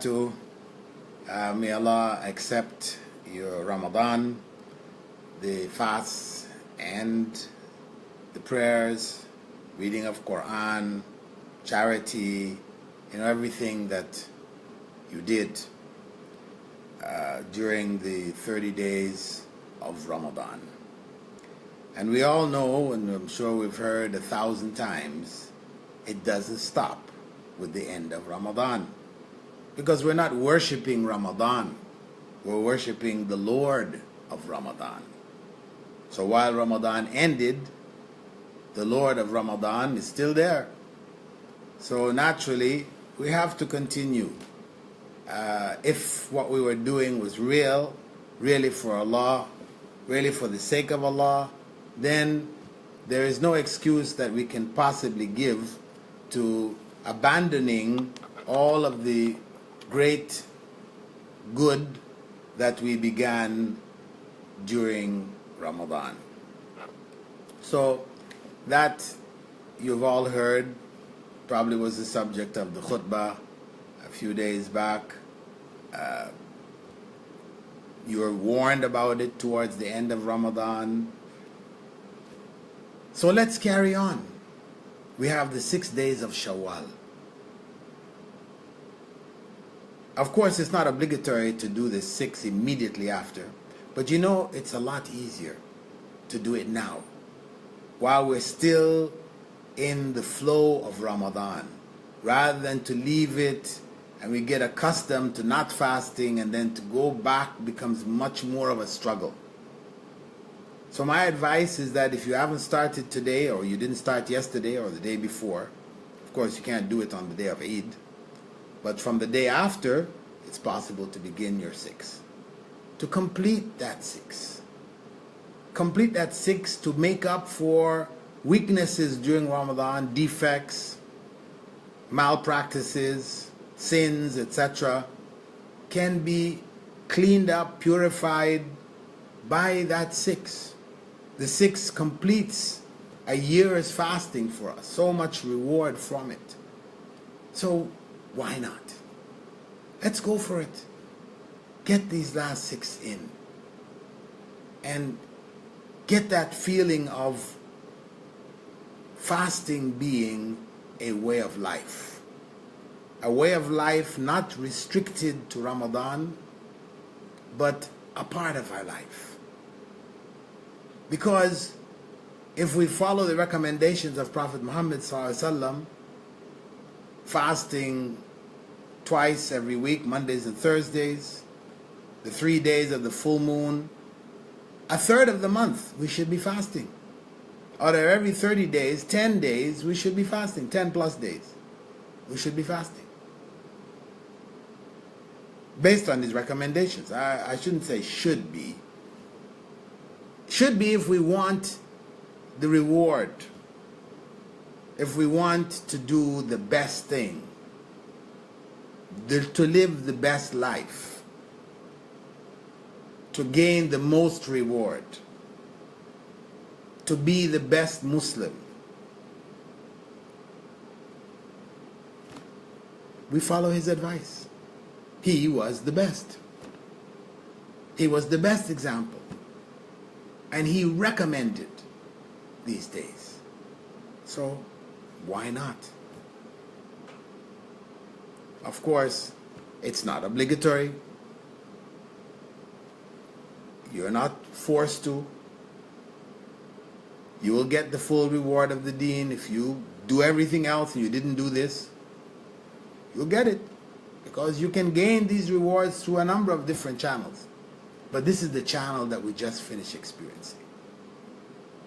barakatuh. May Allah accept your Ramadan, the fasts and the prayers, reading of Quran, charity, everything that you did during the 30 days of Ramadan. And we all know, and I'm sure we've heard 1,000 times, it doesn't stop with the end of Ramadan. Because we're not worshiping Ramadan, we're worshiping the Lord of Ramadan. So while Ramadan ended, the Lord of Ramadan is still there. So naturally, we have to continue. If what we were doing was really for Allah, really for the sake of Allah, then there is no excuse that we can possibly give to abandoning all of the great good that we began during Ramadan. So that you've all heard probably was the subject of the khutbah a few days back. You were warned about it towards the end of Ramadan. So let's carry on. We have the 6 days of Shawwal. Of course, it's not obligatory to do the 6 immediately after, but it's a lot easier to do it now, while we're still in the flow of Ramadan, rather than to leave it and we get accustomed to not fasting and then to go back becomes much more of a struggle. So my advice is that if you haven't started today, or you didn't start yesterday or the day before, of course you can't do it on the day of Eid, but from the day after, it's possible to begin your 6. To complete that 6. Complete that 6 to make up for weaknesses during Ramadan, defects, malpractices, sins, etc. can be cleaned up, purified by that 6. The 6 completes a year's fasting for us. So much reward from it. So why not? Let's go for it. Get these last 6 in. And get that feeling of fasting being a way of life. A way of life not restricted to Ramadan, but a part of our life. Because if we follow the recommendations of Prophet Muhammad ﷺ, fasting twice every week, Mondays and Thursdays, the 3 days of the full moon, a third of the month we should be fasting. Out of every 30 days, 10 days we should be fasting, 10 plus days we should be fasting. Based on these recommendations. I shouldn't say should be. Should be if we want the reward, if we want to do the best thing, to live the best life, to gain the most reward, to be the best Muslim. We follow his advice. He was the best. He was the best example. And he recommended these days. So why not? Of course, it's not obligatory. You're not forced to. You will get the full reward of the deen. If you do everything else and you didn't do this, you'll get it. Because you can gain these rewards through a number of different channels. But this is the channel that we just finished experiencing.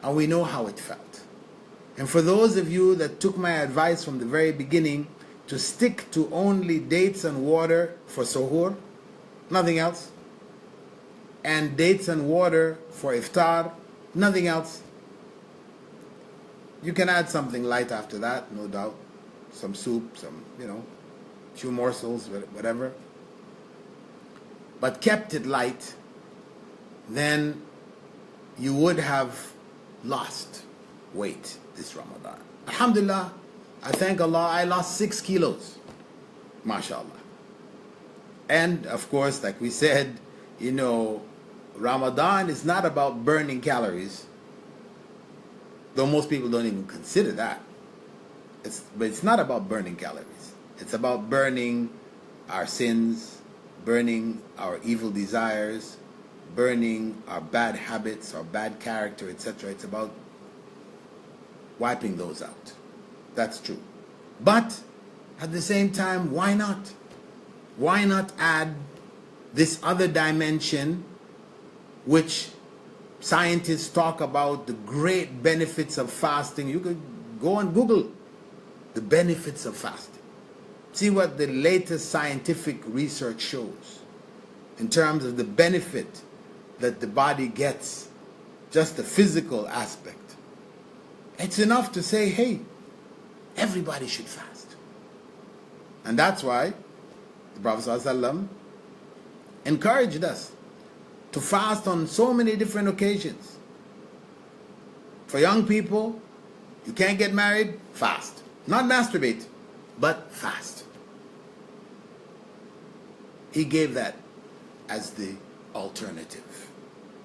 And we know how it felt. And for those of you that took my advice from the very beginning to stick to only dates and water for suhoor, nothing else, and dates and water for iftar, nothing else. You can add something light after that, no doubt. Some soup, some, few morsels, whatever. But kept it light, then you would have lost weight this Ramadan. Alhamdulillah, I thank Allah, I lost 6 kilos. MashaAllah. And of course, like we said, Ramadan is not about burning calories, though most people don't even consider that. But it's not about burning calories. It's about burning our sins, burning our evil desires, burning our bad habits, our bad character, etc. It's about wiping those out. That's true. But at the same time, why not? Why not add this other dimension, which scientists talk about the great benefits of fasting? You could go and Google the benefits of fasting. See what the latest scientific research shows in terms of the benefit that the body gets, just the physical aspect. It's enough to say, hey, everybody should fast. And that's why the Prophet ﷺ encouraged us to fast on so many different occasions. For young people, you can't get married, fast. Not masturbate, but fast. He gave that as the alternative.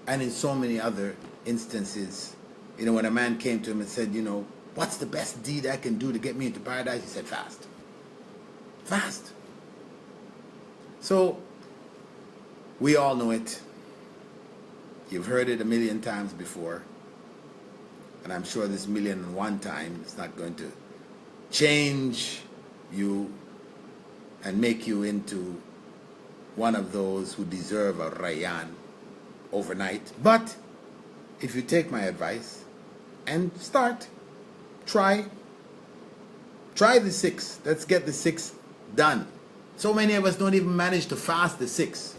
And in so many other instances, when a man came to him and said, what's the best deed I can do to get me into paradise? He said, fast. Fast. So, we all know it. You've heard it a million times before. And I'm sure this 1,000,001 time is not going to change you and make you into one of those who deserve a Rayyan overnight. But if you take my advice and try the 6. Let's get the 6 done. So many of us don't even manage to fast the 6.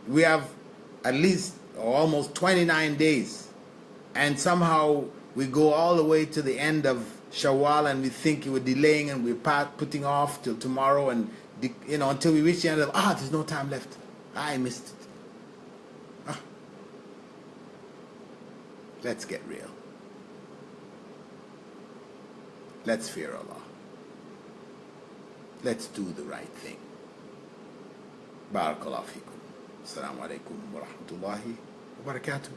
We have at least almost 29 days, and somehow we go all the way to the end of Shawwal and we think we're delaying and we're putting off till tomorrow, and until we reach the end of there's no time left. I missed it. Let's get real. Let's fear Allah. Let's do the right thing. Barakallahu feekum. Assalamu alaikum wa rahmatullahi wa barakatuh.